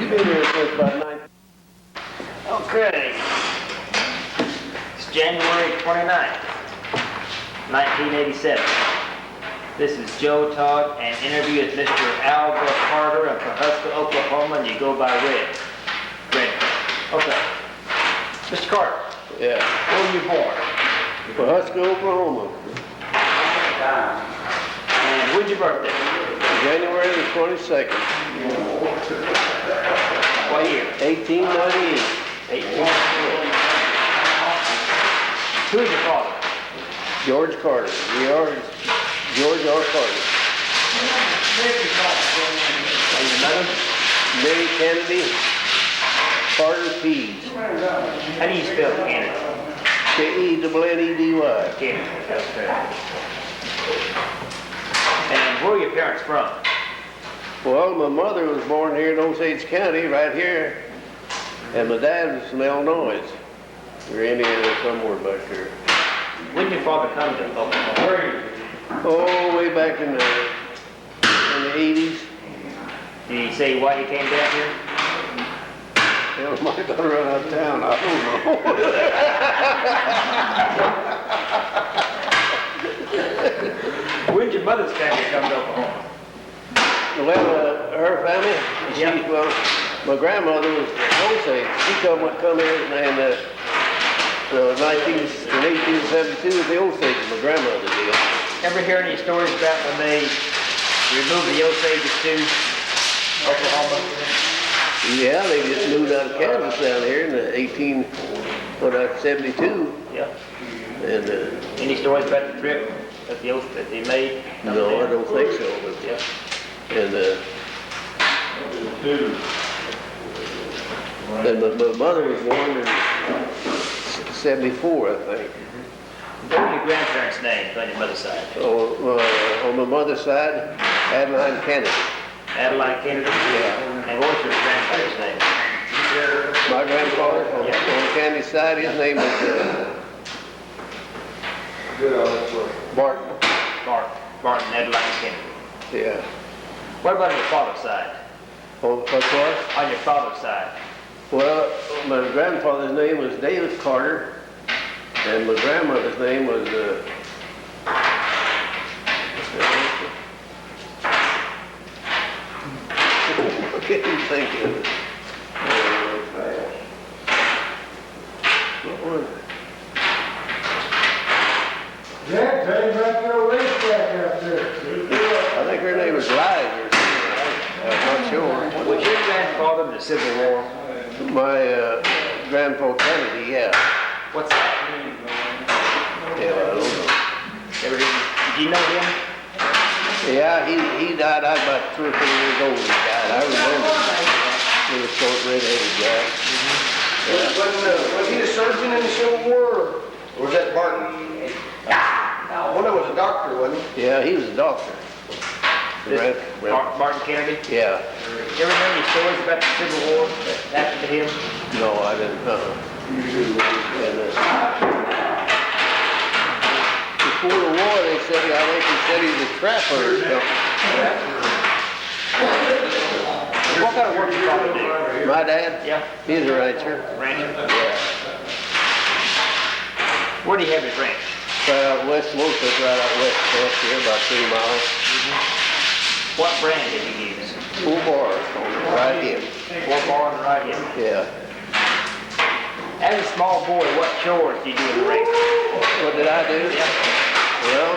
You've been here since about 9. Okay. It's January 29th, 1987. This is Joe Todd, and interview with Mr. Alva Carter of Pawhuska, Oklahoma, and you go by Red. Okay. Mr. Carter. Yeah. Where were you born? Pawhuska, Oklahoma. And when's your birthday? January the 22nd. What year? 1898. 1898. Who is your father? George Carter. George R. Carter. And your mother? Minnie Kennedy. Carter Pease. How do you spell Canada? K-E-N-N-E-D-Y. Canada. Okay. And where are your parents from? Well, my mother was born here in Osage County, right here. And my dad was from Illinois. Or Indiana, somewhere back there. When did your father come to Oklahoma? Oh, way back in the 80s. Did he say why he came down here? Hell, might have run out of town, I don't know. When did your mother's family come to Oklahoma? Well, her family, Yeah. well, my grandmother was Osage. She come here in 1872 with the Osage, my grandmother did. Ever hear any stories about when they removed the Osages to Oklahoma? Yeah, they just moved out of Kansas down here in the 72. Yeah. And Any stories about the trip that they made? no, I don't think so. But, Yeah. and my mother was born in 74, I think. What were your grandparents' names on your mother's side? Oh, on my mother's side, Adeline Kennedy. Adeline Kennedy? Yeah. And what was your grandfather's name? My grandfather, on Kennedy's side, his name was Barton. Martin Adeline Kennedy. Yeah. What about on your father's side? Oh, what was? On your father's side? Well, my grandfather's name was David Carter, and my grandmother's name was I can't think of it. What was it? Yeah, tell you about your racetrack out there. I think her name was Liza or something. I'm not sure. Was your grandfather in the Civil War? My grandpa Kennedy, yeah. What's that? Yeah, I don't know. Did you know him? Yeah, he died. I was about 3 or 4 years old when he died. I remember. He was a short, red-headed guy. Was he a surgeon in the Civil War, or was that Barton? Well, that was a doctor, wasn't he? Yeah, he was a doctor. Martin Kennedy? Yeah. You ever heard any stories about the Civil War that happened to him? No, I didn't. And, before the war, they said, I think he said he was a trapper or something. What kind of work did your father do? My dad? Yeah. He's a rancher. Rancher? Yeah. Where do you have his ranch? Right out west, most of it's right out west of here, about 3 miles. What brand did you use? 4 bars on the right hip. 4 bar on the right hip. Yeah. As a small boy, what chores do you do in the ranch? What did I do? Yeah. Well,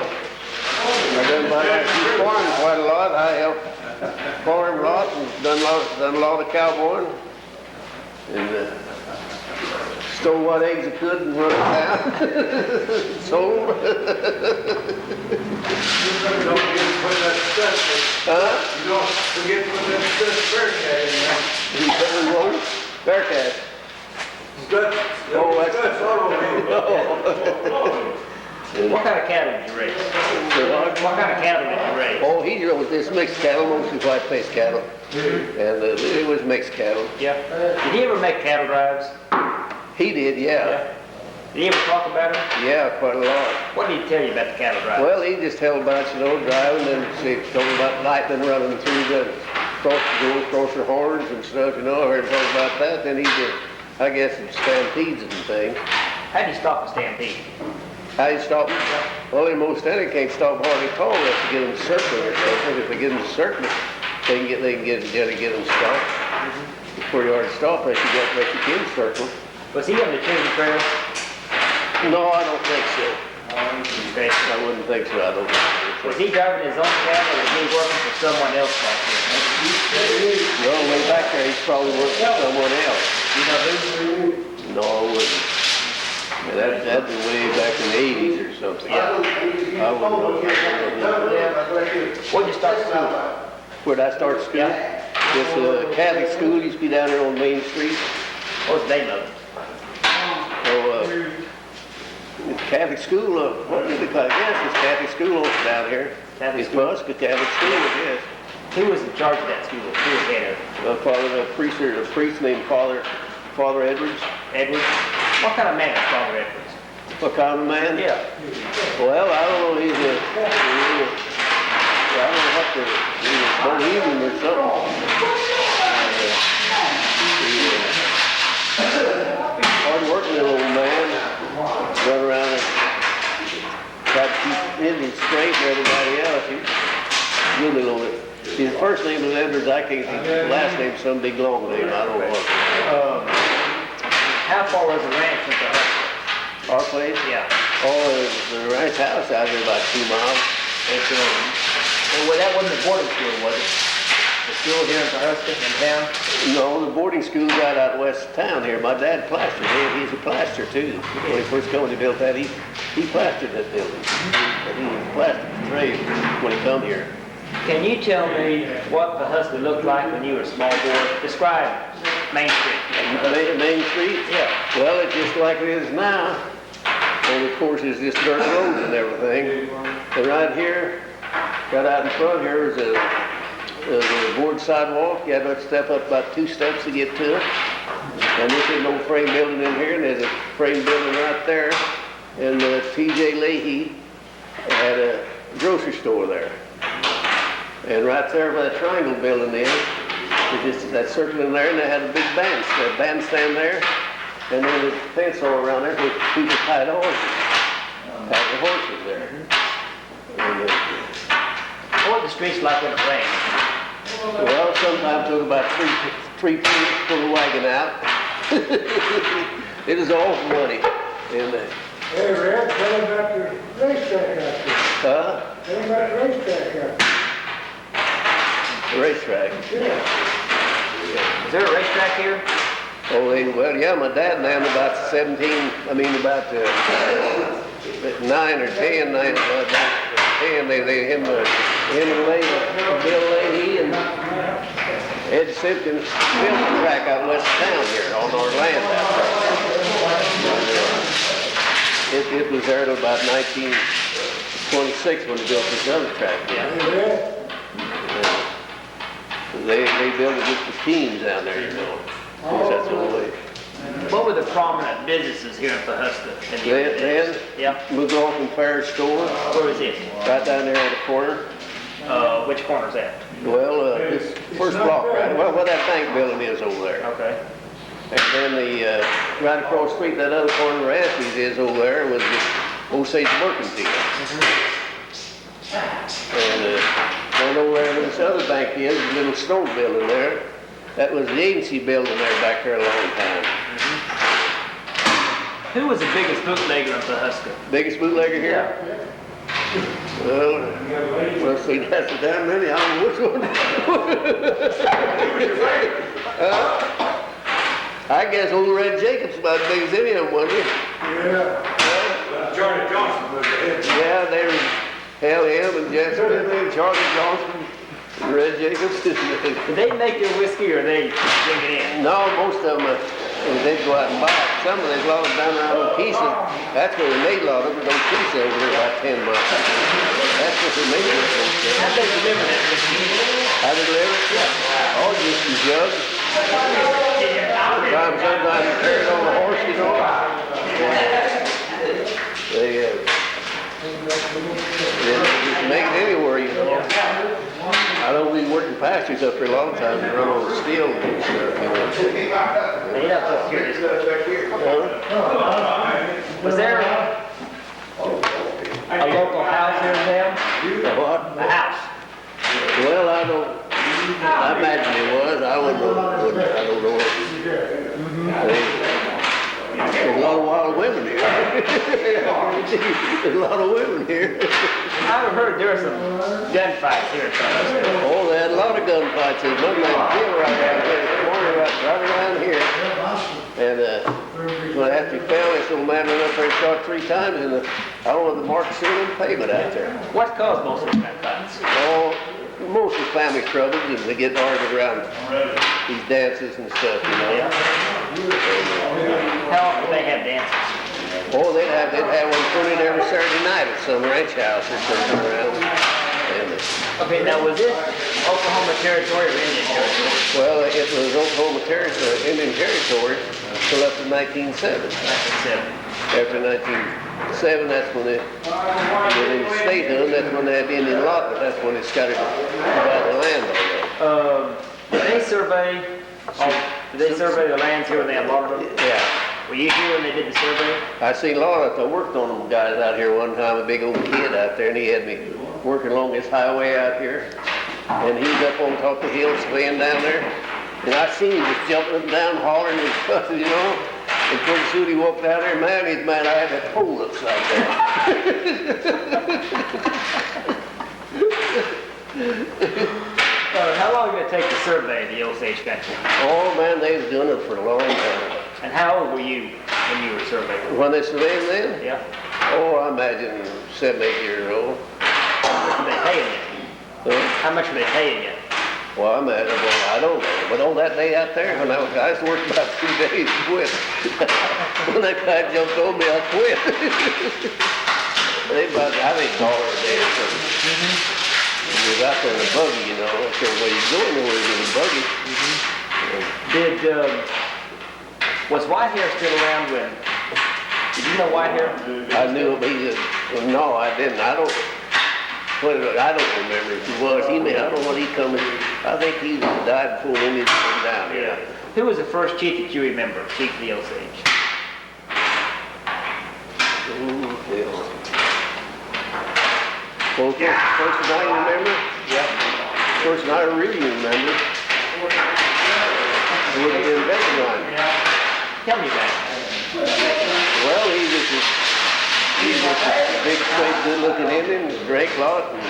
I done farming quite a lot. I helped farm a lot and done a lot of cowboying. And stole what eggs I could and run it down. Sold them. Don't forget to put that stuff Huh? You don't forget to put that stuff Bearcat in there. You put them on? Bearcat. Oh, that's all over What kind of cattle did you raise? What kind of cattle did you raise? Oh, he drove this mixed cattle, mostly white-faced cattle. And it was mixed cattle. Yeah. Did he ever make cattle drives? He did, yeah. Did he ever talk about it? Yeah, quite a lot. What did he tell you about the cattle drives? Well, he just held about, driving and he told about lightning running through the cross their horns and stuff, you know, I heard talk about that. Then he did, I guess, some stampedes and things. How do you stop a stampede? How you stop them? Well, in most any can't stop hardly at all unless you get them circling or something. If they get them circling, they can get them stopped. It's pretty hard to stop unless you can circle. Was he on the Trinity Trail? No, I don't think so. Okay. I wouldn't think so. I don't think so. Was he driving his own cattle or was he working for someone else back here? Well, way back there, he's probably working for someone else. You know who? No, I wouldn't. Yeah, that'd be way back in the 80s or something. I wouldn't know. Where'd you start school? Where'd I start school? Yeah. This Catholic school used to be down there on Main Street. What was the name of it? So, Catholic school, what did they call it? I guess it's Catholic school down here. Catholic It's school. Pawhuska Catholic school, I guess. Who was in charge of that school? Who was head of it? A priest named Father Edwards. Edwards? What kind of man was Father Edwards? What kind of man? Yeah. Well, I don't know, I don't know what he was Bohemian or something. Hard-working little old man, run around and try to keep Indians straight and everybody else. He really little bit. His first name was Edwards, I can't think. His last name's some big long name, I don't know what. How far was the ranch from Pawhuska? Our place? Yeah. Oh, the ranch house out there about 2 miles. Well, that wasn't the boarding school, was it? The school here in Pawhuska, in town? No, the boarding school got out west of town here. My dad plastered it. He's a plaster too. When he first come, he built that. He plastered that building. He plastered the trade when he come here. Can you tell me what Pawhuska looked like when you were a small boy? Describe Main Street. Main Street? Yeah. Well, it's just like it is now. And of course, it's just dirt roads and everything. And right here, right out in front here is a board sidewalk. You had to step up about 2 steps to get to it. And this is no frame building in here, and there's a frame building right there. And T.J. Leahy had a grocery store there. And right there where that triangle building is, it's just that circle in there, and they had a big bandstand there. And then there's a fence all around there with people tied horses. Tied the horses there. And, What were the streets like when it rained? well, sometimes took about three feet to pull the wagon out. It was awful muddy. And, Hey, Red, tell them about the racetrack out there. huh? Tell them about the racetrack out there. The racetrack. Yeah. Is there a racetrack here? Oh, well, yeah, my dad and them about 9 or 10, him and Bill Leahy and Ed Simpkins built the track out west of town here on our land out there. It was there till about 1926 when they built this other track. Hey, Red, They built it just for teams down there, you know. Of course, that's the only way. What were the prominent businesses here in Pawhuska? Then, Yeah. McLaughlin Fair Store, Where was it? right down there on the corner. Which corner is that? Well, this first block, right? Well, where that bank building is over there. Okay. And then the, right across the street, that other corner where Ashley's is over there was the Osage Mercantile. And, right over there where this other bank is, the little stone building there, that was the agency building there back there a long time. Who was the biggest bootlegger in Pawhuska? Biggest bootlegger here? Well, see, that's a damn many. I don't know which one. I guess old Red Jacobs about as big as any of them, wasn't he? yeah. Charlie Johnson was the head. Yeah, they were him and Jesse and Charlie Johnson and Red Jacobs. Did they make their whiskey or they bring it in? No, most of them, they'd go out and buy it. Some of them, they loaded down around in pieces. That's where they made a lot of them, those pieces over there about 10 miles. That's what they made it. How'd they deliver that whiskey? How they deliver it? Yeah. Oh, just in jugs. Sometimes you carry it on a horse, you know. They just make it anywhere, you know. I I know we working pastures up here a lot of times, we run on steel and stuff, you know. They don't put here this much. Was there a local house here in town? What? A house? Well, I imagine it was, I don't know. There's a lot of wild women here. There's a lot of women here. I've heard there were some gunfights here. Oh, they had a lot of gunfights. There's one named Bill right around here, this morning, right around here. And when after he fell, this old man went up there and shot 3 times, and I don't know, the mark still in the pavement out there. What caused most of the gunfights? Oh, mostly family troubles, and they get argued around these dances and stuff, you know. Yeah. How often do they have dances? Oh, they'd have one put in every Saturday night at some ranch house or something around. And, Okay, now was this Oklahoma Territory or Indian Territory? well, it was Oklahoma Territory, Indian Territory, till up to 1907. 1907. After 1907, that's when they in the statehood, that's when they had Indian allotment, that's when they started to divide the land over there. Did they survey? Did they survey the lands here when they had lot of them? Yeah. Were you here when they did the survey? I seen a lot of it. I worked on them guys out here one time, a big old kid out there, and he had me working along this highway out here. And he was up on top of the hill surveying down there. And I seen him just jumping up and down, hollering and stuff, you know. And pretty soon he walked out there, man, he's mad I had that pole upside down. How long did it take to survey the Osage country? Oh, man, they was doing it for a long time. And how old were you when you were surveying? When they surveyed then? Yeah. Oh, I imagine 7, 8 years old. How much were they paying you? How much were they paying you? Well, I don't know. But on that day out there, when I was working about 2 days to quit. When that guy jumped on me, I quit. They about, I think, $1 a day or something. He was out there in a buggy, you know. I don't care where he's going, nowhere he's in a buggy. Was Whitehair still around when? Did you know Whitehair? I knew him. No, I didn't. I don't remember if he was. I don't know when he come in. I think he died before the Indians came down here. Yeah. Who was the first chief that you remember, chief of the Osage? Ooh, yeah. Well, first one I remember? Yeah. First one I really remember would have been Veteran. Tell me that. Well, he was just a big, straight, good-looking Indian, drank a lot, and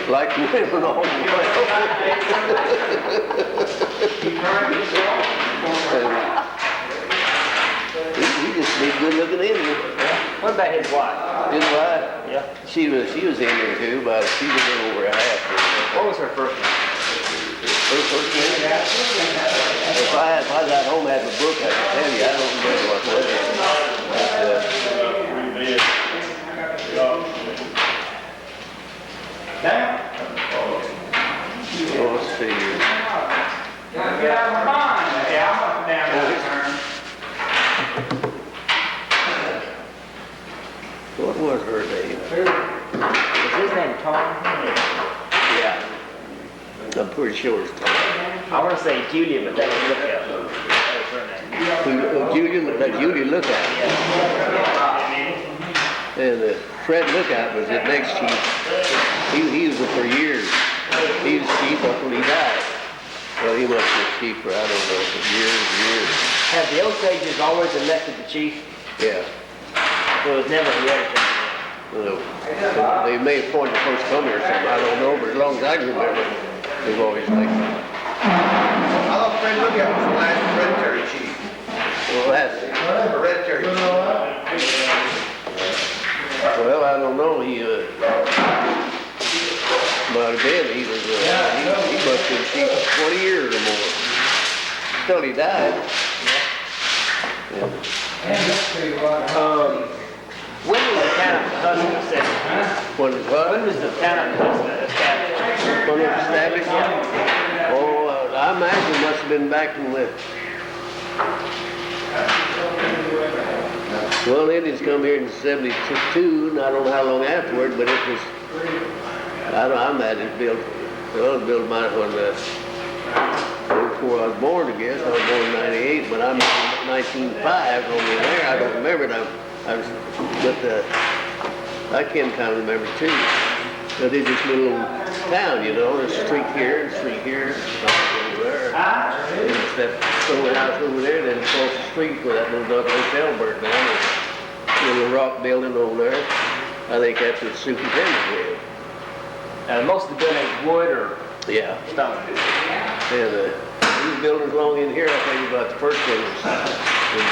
liked women all the way. He just a big, good-looking Indian. What about his wife? His wife? Yeah. She was Indian too, but she was a little over half. What was her first name? Her first name? If I was at home and had the book, I could tell you. I don't remember what it was. Let's see. What was her name? Was his name Todd? Yeah. I'm pretty sure it's Todd. I want to say Julia, but that was Lookout. That was her name. Julia Lookout. And Fred Lookout was the next chief. He was it for years. He was chief up when he died. Well, he must have been chief for, I don't know, for years and years. Have the Osages always elected the chief? Yeah. So it was never hereditary? Well, they may appoint the first comer or something, I don't know, but as long as I can remember, they've always liked him. I thought Fred Lookout was the last hereditary chief. Well, that's it. Hereditary chief. Well, I don't know, he might have been, he must have been chief for 20 years or more. Till he died. Yeah. When was the town of Pawhuska established? When was what? When was the town of Pawhuska established? When it was established? Oh, I imagine it must have been back in the... Well, Indians come here in 72, and I don't know how long afterward, but it was... I imagine it built Well, I was building mine before I was born, I guess. I was born in 98, but I'm 1905 over there. I don't remember it. I can kind of remember too. But it's this little town, you know. There's a street here, over there. And it's that store house over there, then across the street where that little hotel burnt down. There's a little rock building over there. I think that's what the superintendent did. Most of the buildings wood or Yeah. stone. And these buildings along in here, I think about the first one was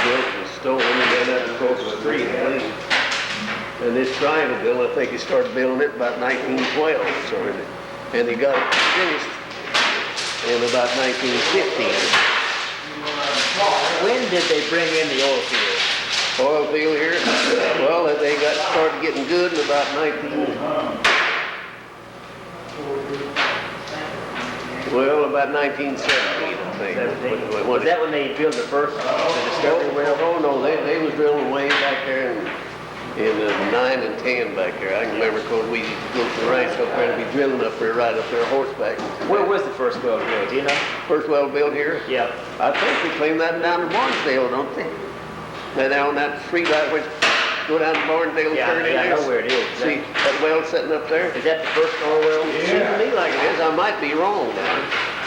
built in stone and then up across the street, I believe. And this triangle building, I think he started building it about 1912, so, and he got it finished in about 1915. When did they bring in the oil field? Oil field here, well, they got started getting good in about 1917, I think. Was that when they drilled the first discovery well? Oh, no, they was drilling way back there in 9 and 10 back there. I can remember because we used to go to the ranch up there and be drilling up there, right up there horseback. Where was the first well drilled, do you know? First well built here? Yeah. I think they claim that down in Barnesdale, don't they? Now down on that street right where go down to Barnesdale, Yeah, turn in I there. know where it is. See that well sitting up there? Is that the first oil well? It seems to me like it is. I might be wrong now.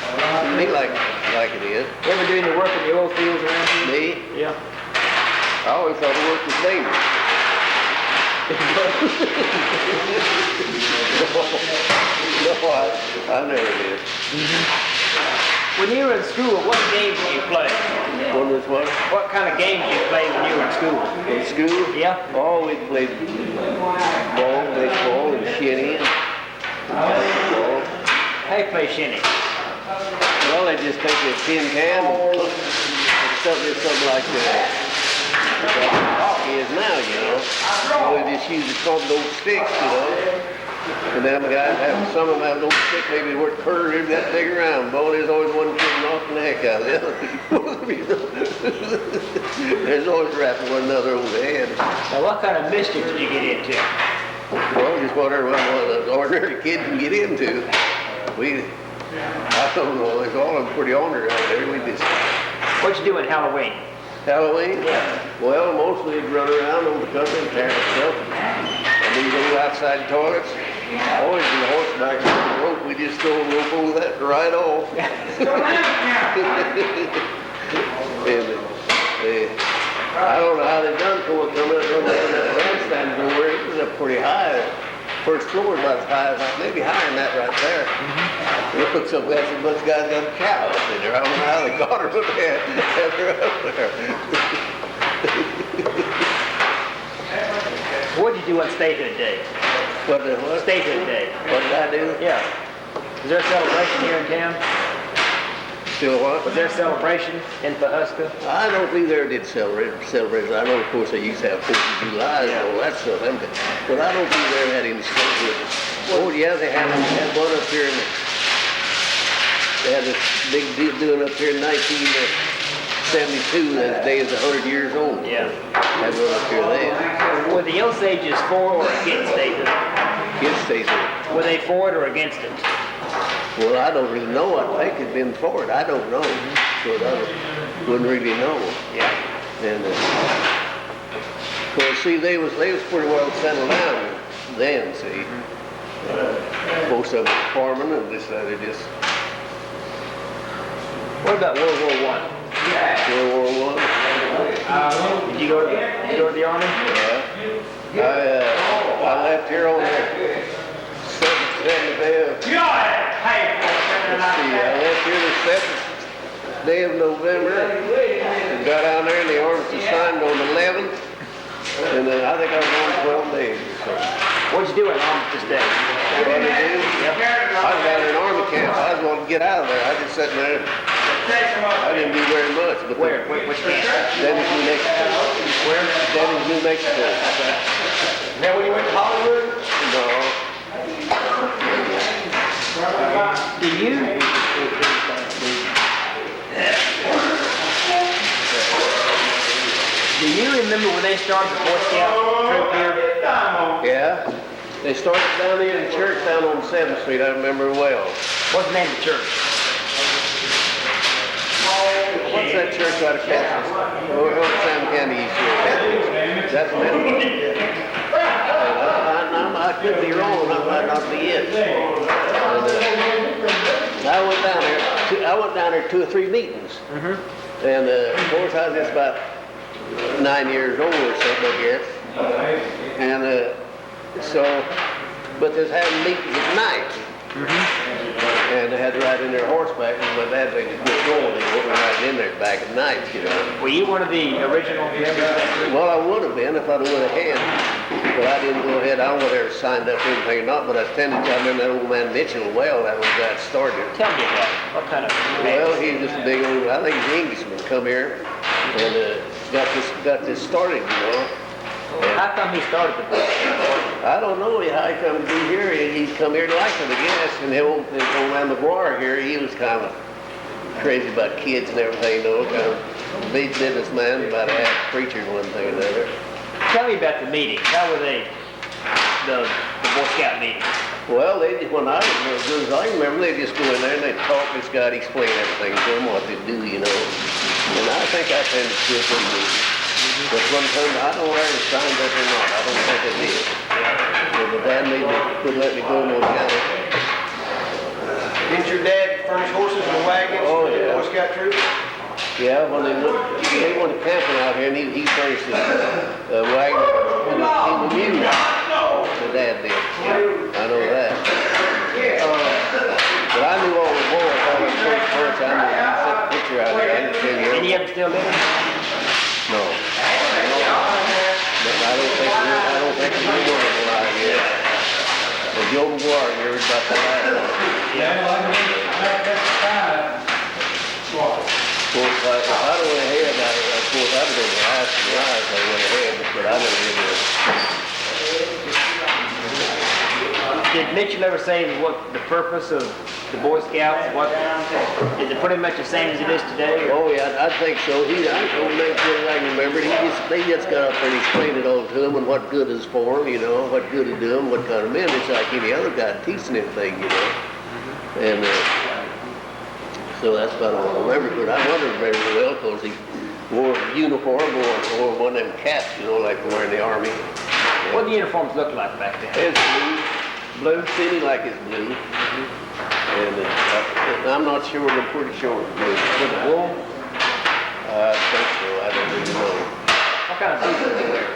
Seems to me like it is. You ever do any work in the oil fields around here? Me? Yeah. I always thought it worked was dangerous. No, I never did. When you were in school, what games did you play? What was what? What kind of games did you play when you were in school? In school? Yeah. Oh, we played ball, baseball, and shinny, and basketball. How you play shinny? Well, they just take a tin can and put something like that. Like hockey is now, you know. So they just use those sticks, you know. And then the guys have, some of them have those sticks, maybe worth quarter that big around. Boy, there's always one kid knocking the heck out of the other. There's always rapping one another over the head. Now, what kind of mischief did you get into? Well, just whatever one of the ordinary kid can get into. I don't know, it's all of them pretty ornery out there. We just... What'd you do in Halloween? Halloween? Yeah. Well, mostly we'd run around over the country and tear stuff. And these little outside toilets, always in the horseback rope, we just throw a rope over that right off. And I don't know how they done for it coming up from that grandstand door. It was up pretty high. First floor was about as high as, maybe higher than that right there. It looks so bad, a bunch of guys got a cow up in there. I don't know how they got her, but they had her up there. What'd you do on Statehood Day? What? Statehood Day. What did I do? Yeah. Was there a celebration here in town? Still what? Was there a celebration in Pawhuska? I don't think they ever did celebrations. I know, of course, they used to have 4th of July and all that stuff. But I don't think they ever had any statehood. Oh, yeah, they had one up here. They had this big deal doing up here in 1972. That day is 100 years old. Yeah. Had one up here then. Were the Osages for or against statehood? Against statehood. Were they for it or against it? Well, I don't really know. I think it'd been for it. I don't know. So I wouldn't really know. Yeah. And of course, see, they was pretty well settled down then. See, most of them was farming and they just. What about World War I? World War I. Did you go to the army? Yeah. I left here on the 7th day of. Let's see, I left here the 7th day of November and got down there and the armistice signed on the 11th. And then I think I was on 12 days. So. What'd you do at Armistice Day? What did I do? I was down in an army camp. I was wanting to get out of there. I just sat there. I didn't do very much. But Where? Which camp? Dennis, New Mexico. Where? Dennis, New Mexico. Now when you went to Hollywood? No. Do you remember when they started the Boy Scout troop here? Yeah. They started down here in the church down on 7th Street. I remember well. What's the name of the church? What's that church out of Kansas? Over Sam County East here. That's it. I could be wrong, I might not be it. And, I went down there 2 or 3 meetings. And of course I was just about 9 years old or something, I guess. And but they was having meetings at night. And they had to ride in their horseback, and my dad they could get going. They wouldn't ride in there back at night, you know. Were you one of the original members of that group? Well, I would have been if I would have had. But I didn't go ahead. I don't know whether I signed up for anything or not, but I tended to. I remember that old man Mitchell. Well, that was that started. Tell me about it. What kind of Well, he's just a big old, I think he's an Englishman, come here and got this started, you know. How come he started the book? I don't know how he come to be here. He's come here to like it, I guess. And the old man McGuire here, he was kind of crazy about kids and everything, you know, kind of big businessman, about a half preacher and one thing or another. Tell me about the meetings. How were they, the Boy Scout meetings? Well, they just, when I was as good as I remember, they'd just go in there and they'd talk this guy, explain everything to them, what they do, you know. And I think I tended to do some meetings. But one time, I don't know whether they signed up or not. I don't think they did. But Dad couldn't let me go no county. Didn't your dad furnish horses and wagons for the Boy Scout troop? Yeah, when they went camping out here, and he furnished a wagon and a mule. My dad did. I know that. But I knew all the boys. I was first. I knew. He set the picture out there. I didn't tell you. Any of them still living? No. But I don't think we were alive yet. And Joe McGuire, you heard about that last one. Of course, if I'd have went ahead, of course, I'd have been the last of the lives if I went ahead, but I never did this. Did Mitchell ever say what the purpose of the Boy Scouts? What is it pretty much the same as it is today? Oh yeah, I think so. I don't make sure I can remember. They just got up there and explained it all to him and what good is for him, you know, what good to do him, what kind of men. It's like any other guy teaching anything, you know. And so that's about all I remember. But I remember very well because he wore a uniform or one of them caps, you know, like they were in the Army. What did the uniforms look like back then? It's blue, seeming like it's blue. And I'm not sure, but I'm pretty sure it's blue. Was it wool? I think so, I don't really know. What kind of boots did he wear?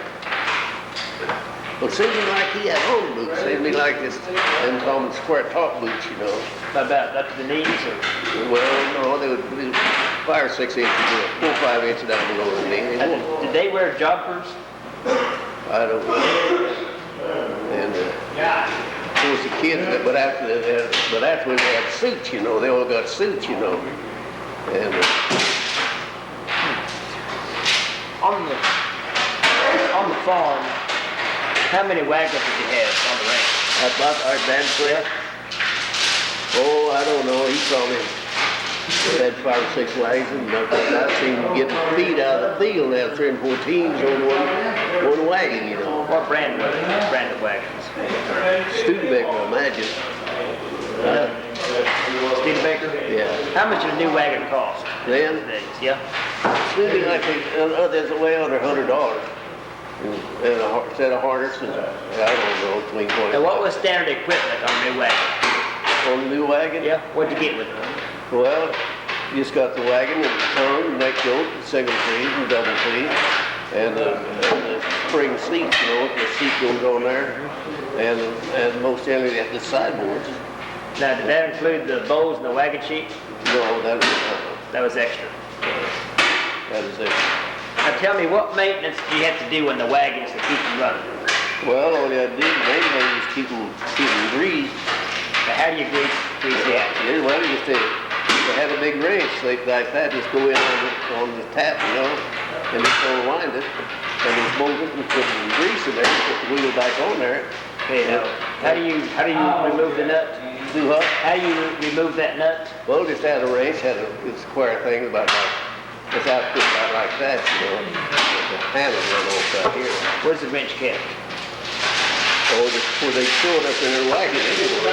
Well, it seemed like he had own boots. Seemed like this, them common square top boots, you know. About up to the knees or? Well, no, they would be 5 or 6 inches, 4 or 5 inches down below the knee. Did they wear jumpers? I don't know. And of course the kids, but after they had suits, you know, they all got suits, you know. And on the farm, how many wagons did you have on the ranch? about our dad said, oh, I don't know, he probably had 5 or 6 wagons, and I've seen him getting feed out of the field and have 3 and 4 teams on one wagon, you know. What brand were they? Brand of wagons? Studebaker, I imagine. Studebaker? Yeah. How much did a new wagon cost? Then, These days, yeah. Studebaker, there's way under $100. And a set of harnesses, I don't know, between 20. And what was standard equipment on a new wagon? On the new wagon? Yeah. What'd you get with it? Well, you just got the wagon and the tongue, neck yoke, single feed and double feed, and the spring seats, you know, the seat goes on there, and most generally the sideboards. Now, did that include the bows and the wagon sheet? No, That was extra. that is it. Now tell me, what maintenance do you have to do in the wagons to keep them running? Well, all you had to do mainly was keep them greased. Now, how do you grease that? Yeah, well, you just they had a big wrench like that, just go in on the tap, you know, and just unwind it, and just bolt it and put some grease in there, put the wheel back on there. Okay, now, how do you remove the nut? Do what? How do you remove that nut? Well, just had a wrench, had a square thing about like, it's outfit about like that, you know, with the handle run off out here. Where's the wrench kept? Oh, before they showed up in their wagon anyway.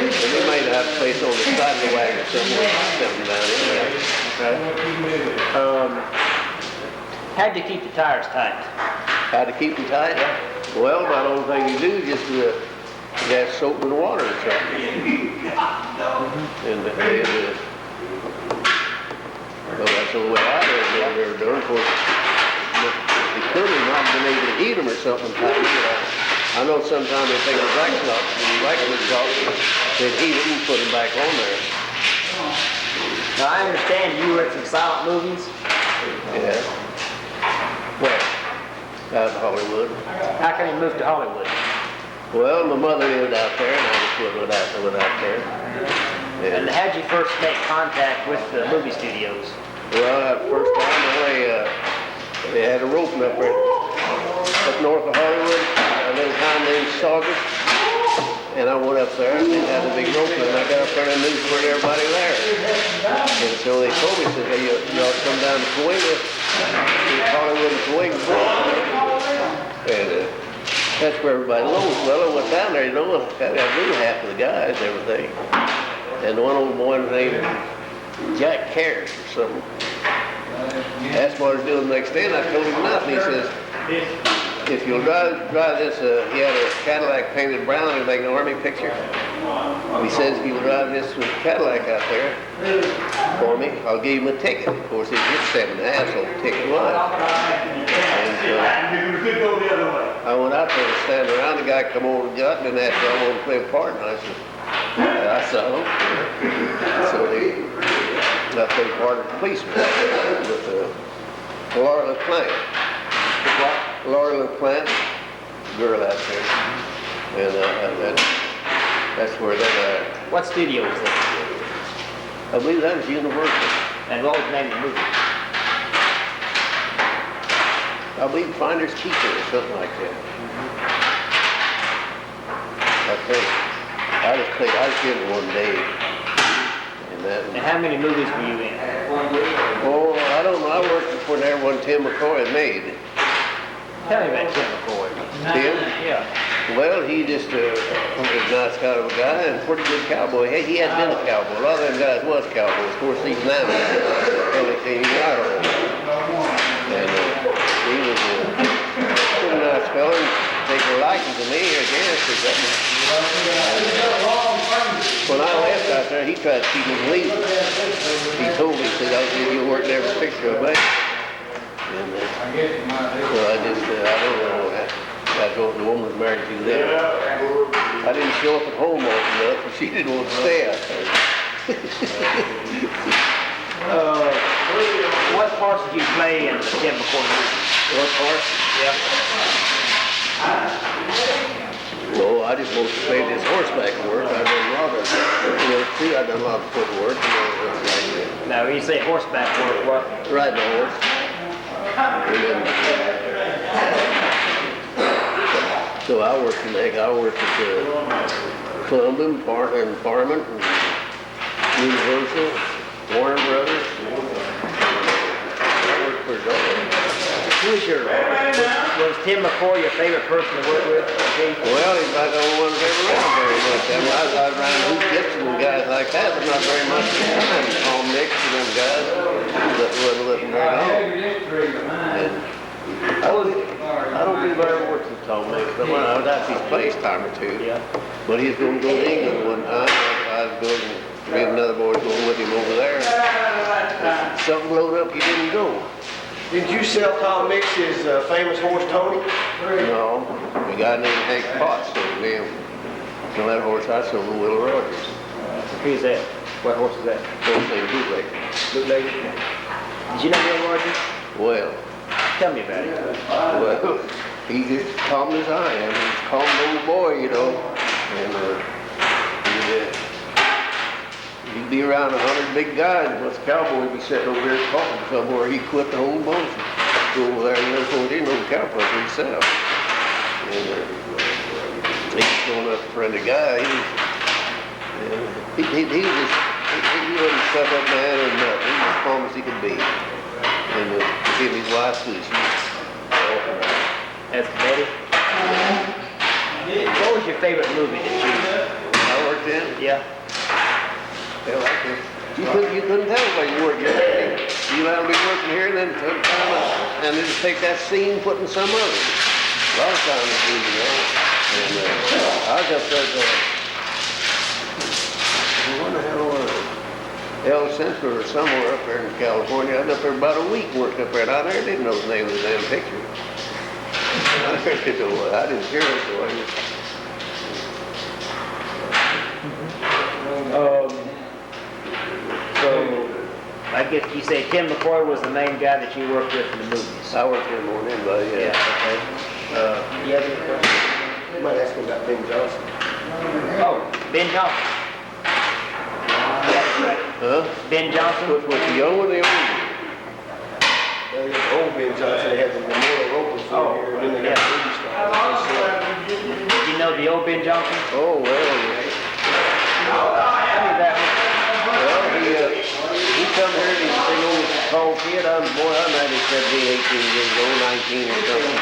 And they might have a place on the side of the wagon somewhere, something down in there. Okay. How'd you keep the tires tight? How to keep them tight? Well, about the only thing you do is just gas soap in water or something. And well, that's the only way I ever done. Of course, they could have not been able to heat them or something tight. I know sometimes they take a black top, they'd heat them and put them back on there. Now, I understand you were at some silent movies. Yeah. Well, out of Hollywood. How can you move to Hollywood? Well, my mother lived out there, and I just lived out there. And how'd you first make contact with the movie studios? Well, that first time, they had a roping up there, up north of Hollywood, a little town named Osage. And I went up there, and they had a big roping, and I got up there and knew where everybody there. And so they told me, said, hey, y'all come down to Pawhuska, Hollywood and Pawhuska. And that's where everybody knows. Well, I went down there, I knew half of the guys and everything. And one old boy named Jack Carter or something. That's what I was doing the next day, and I told him nothing. He says, if you'll drive this, he had a Cadillac painted brown and like an army picture. He says, if you'll drive this with Cadillac out there for me, I'll give him a ticket. Of course, he gets $7.5, so the ticket was. And I went out there to stand around. The guy come over and got me and asked me if I wanted to play a part, and I said, I saw him. So I played part of the policeman with Laura LaPlante. Laura LaPlante, girl out there. And that's where that, What studio was that? I believe that was Universal. And what was the name of the movie? I believe Finder's Keeper or something like that. Okay. I just did it one day. And how many movies were you in? Oh, I don't know. I worked for there one Tim McCoy had made. Tell me about Tim McCoy. Tim? Yeah. Well, he just was a nice kind of a guy and a pretty good cowboy. Hey, he had been a cowboy. A lot of them guys was cowboys. Of course, he's now everything you got on. And he was a pretty nice fella and taking a liking to me, I guess. When I left out there, he tried to keep me from leaving. He told me, he said, I'll give you work there for 6 months. And so I don't know. That's what the woman was married to then. I didn't show up at home often enough, and she didn't want to stay out there. What parts did you play in the Tim McCoy movie? What part? Yeah. Well, I just mostly played this horseback work. I've done a lot of, too. I've done a lot of footwork. Now, when you say horseback work, what? Riding a horse. So I worked at Columbia and Farming and Universal, Warner Brothers. I worked for Was Tim McCoy your favorite person to work with? Well, he's about the only one that's ever around very much. I mean, I was around Hoot Gibson and guys like that, but not very much time. Tom Nix and them guys that wasn't living very long. And I don't do very much with Tom Nix, but when I was at his place time or two. Yeah. But he was going to go to England one time. I was going, me and another boy was going with him over there. If something blowed up, he didn't go. Did you sell Tom Mix's famous horse, Tony? No, a guy named Hank Potts sold him. So that horse I sold to Will Rogers. Who's that? What horse is that? Horse named Bootleg. Bootleg? Did you know Will Rogers? Well, Tell me about it. well, he's just calm as I am. He's a calm little boy, And he'd be around 100 big guys. Once a cowboy would be sitting over there talking somewhere, he'd quit the whole bunch and go over there and he didn't know the cowboy himself. And he was going up for a guy. He wasn't stuck up man or nothing. He was as calm as he could be. And his wife was That's Betty? What was your favorite movie that I worked in. Yeah. Hell, I could. You couldn't tell where you worked. You let them be working here and then took time out. And then just take that scene, put in some of it. A lot of times it's easy, you know. And I was up there what the hell was it? El Centro or somewhere up there in California. I was up there about a week working up there, and I never didn't know the name of the damn picture. I never did know what. I didn't hear it, so I just... So, I guess you say Tim McCoy was the main guy that you worked with in the movies. I worked here more than anybody, yeah. Okay. You have any questions? You might ask me about Ben Johnson. Oh, Ben Johnson. That's right. Huh? Ben Johnson? Which was the young one or the old one? There's the old Ben Johnson, they had the memorial open for here, and then they got the movie stars. Did you know the old Ben Johnson? Oh, well, yeah. Tell me about him. Well, he come here and he's a big old tall kid. I might have said be 18 years old, 19 or something.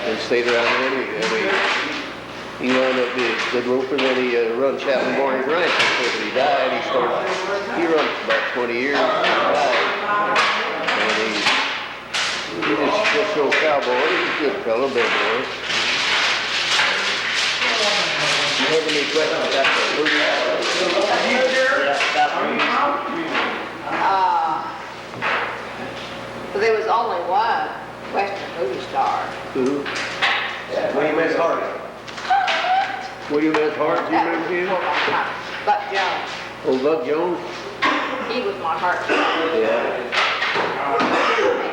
And stayed around here. He wound up being a good roper, then he run Chaplain Barney's Ranch until he died. He run for about 20 years and died. And he just old cowboy. He's a good fellow, big boy. Do you have any questions about the movie? Yeah, about the movie. But there was only one Western movie star. Who? William S. Hart. William S. Hart, do you remember him? Buck Jones. Oh, Buck Jones? He was my heart. Yeah.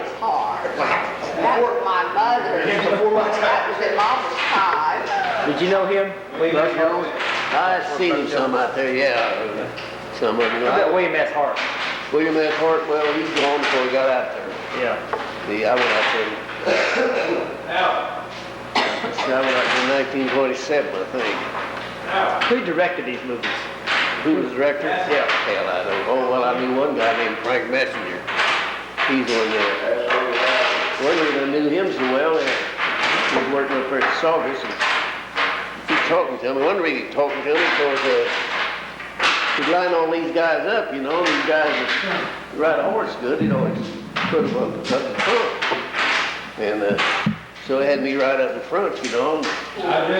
It's hard. That was my mother. That was at Mama's time. Did you know him? William Buck S. Hart? Jones? I seen him some out there, yeah. Some of them. What about William S. Hart? William S. Hart, well, he's gone before he got out there. Yeah. I went out there. I went out there in 1927, I think. Who directed these movies? Who was the director? Yeah. Hell, I don't know. Oh, well, I knew one guy named Frank Messenger. He's one there. Well, I knew him so well. He was working up there at Saugus, and he's talking to me. One reason he's talking to me because he'd line all these guys up, you know. These guys that ride a horse good, he'd always put them up the front. And so they had me right up in front, you know, and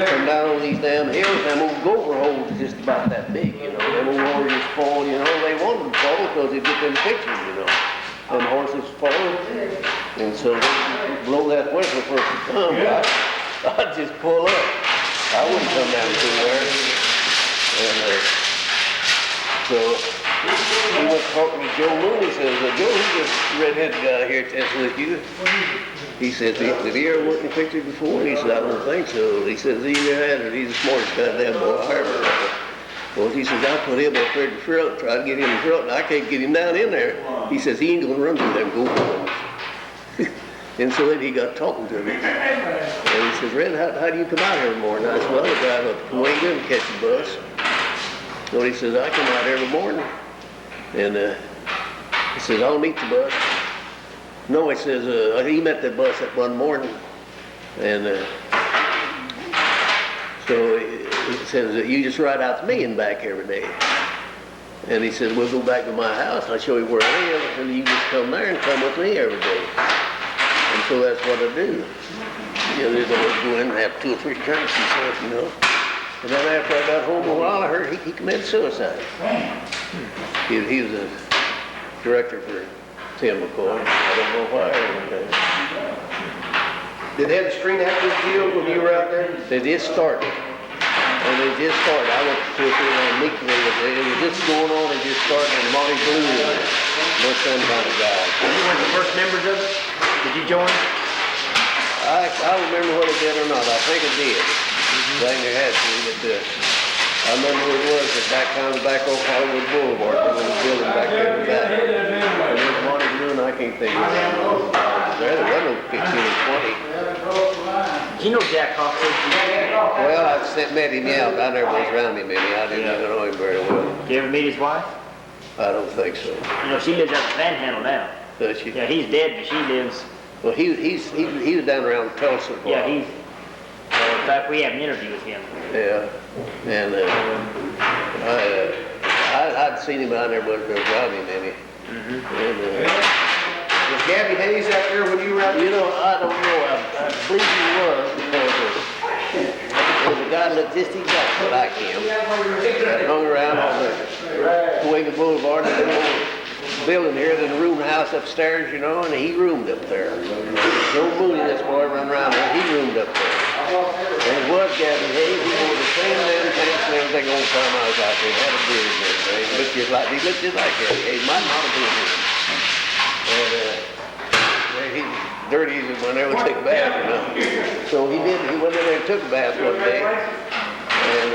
come down on these damn hills. Them old gopher holes is just about that big, you know. Them old horses fall, you know. They want them to fall because they get them pictures, you know. Them horses fall. And so they blow that whistle for it to come. I'd just pull up. I wouldn't come down through there. And so he was talking to Joe Moon. He says, Joe, who's this redhead guy here that's with you? He said, have you ever worked in pictures before? He said, I don't think so. He says, he never had it. He's the smartest goddamn boy I ever heard. Well, he says, I put him up there in the front, try to get him in front, and I can't get him down in there. He says, he ain't gonna run through them gold. And so then he got talking to me. And he says, Red, how do you come out here every morning? I said, well, I drive up to Cahuenga and catch a bus. So he says, I come out every morning. And he says, I'll meet the bus. No, he says, he met that bus that one morning. And so he says, you just ride out to me and back every day. And he says, we'll go back to my house. I'll show you where I live. And you just come there and come with me every day. And so that's what I do. You know, they'd always go in and have 2 or 3 drinks and stuff, you know. And then after I got home a while, I heard he committed suicide. He was a director for Tim McCoy. I don't know why. Did they have the Screen Actors Guild when you were out there? They just started. And they just started. I went to a meeting. It was just going on and just starting. And Monty Blue and those kind of guys. You were the first members of it? Did you join? I don't remember whether it did or not. I think it did. Dang, it had to. But I remember where it was at that kind of back off Hollywood Boulevard. There was a building back there in the back. And there's Monty Blue, and I can't think of it. There was no 15 or 20. Did you know Jack Hawkins? Well, I met him out. I never was around him any. I didn't know him very well. Did you ever meet his wife? I don't think so. You know, she lives out the Panhandle now. Does she? Yeah, he's dead, but she lives. Well, he was down around Tulsa. Yeah, he's. In fact, we have an interview with him. Yeah, and I'd seen him out there, but without him any. And, Was Gabby Hayes out there when you were out there? you know, I don't know. I believe he was because there was a guy that looked just exactly like him that hung around on the Pawhuska Boulevard in the old building here, then the room house upstairs, you know, and he roomed up there. Joe Mooney, this boy run around there, he roomed up there. And it was Gabby Hayes. He wore the same damn pants and everything old time I was out there. He had a beard and everything. He looked just like Gabby Hayes. Might not have been him. And he dirty as when they would take a bath, you know. So he went in there and took a bath one day. And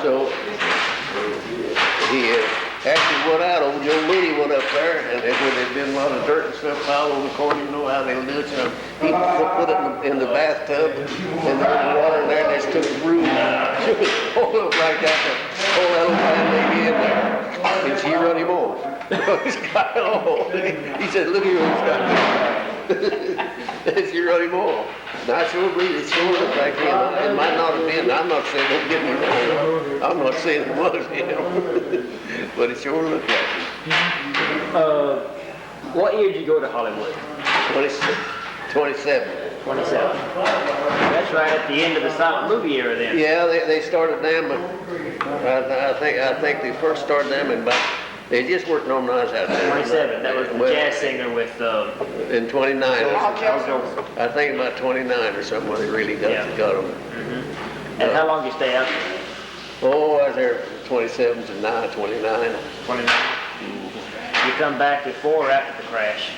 so he actually went out. Old Joe Mooney went up there, and when there'd been a lot of dirt and stuff piled over the corner, you know how they'll do it. So he put it in the bathtub, and there was water in there, and they just took a broom, shook it all up like that, to pull that old man lady in there. And she run him off. He said, look here, and she run him off. And I sure believe it sure looked like him. It might not have been. I'm not saying, don't get me wrong. I'm not saying it was him. But it sure looked like him. What year did you go to Hollywood? 27. 27. That's right at the end of the silent movie era then. Yeah, they started them, but I think they first started them in about, they just working on nice out there. 27, that was the jazz singer with, In 29. I think about 29 or something when they really got them. and how long did you stay out there? Oh, I was there from 27 to 29. 29. You come back before or after the crash?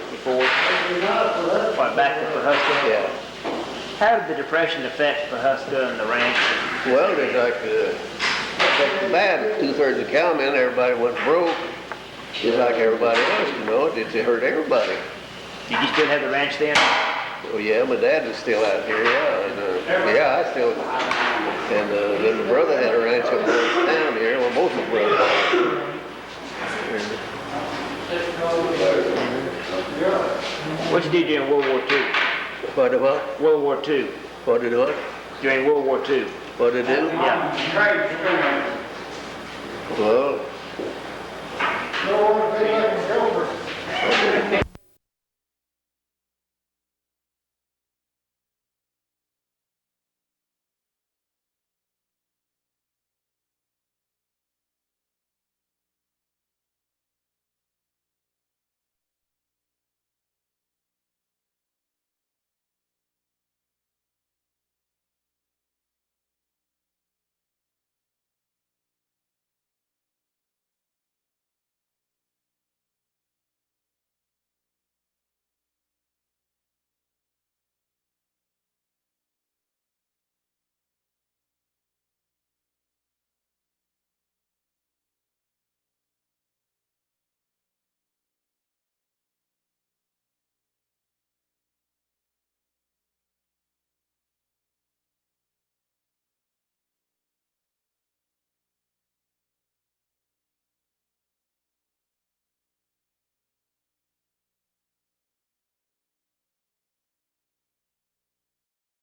Before? What, back to Pawhuska? Yeah. How did the Depression affect Pawhuska and the ranch? Well, there's like bad. 2/3 of the cowmen, everybody went broke, just like everybody else, you know. It hurt everybody. Did you still have the ranch then? Oh yeah, my dad was still out here, yeah. And, I still, and then my brother had a ranch up down here, well, both my brothers had. What did you do during World War II? What did what? World War II. What did what? During World War II. What did it do? Yeah. Well,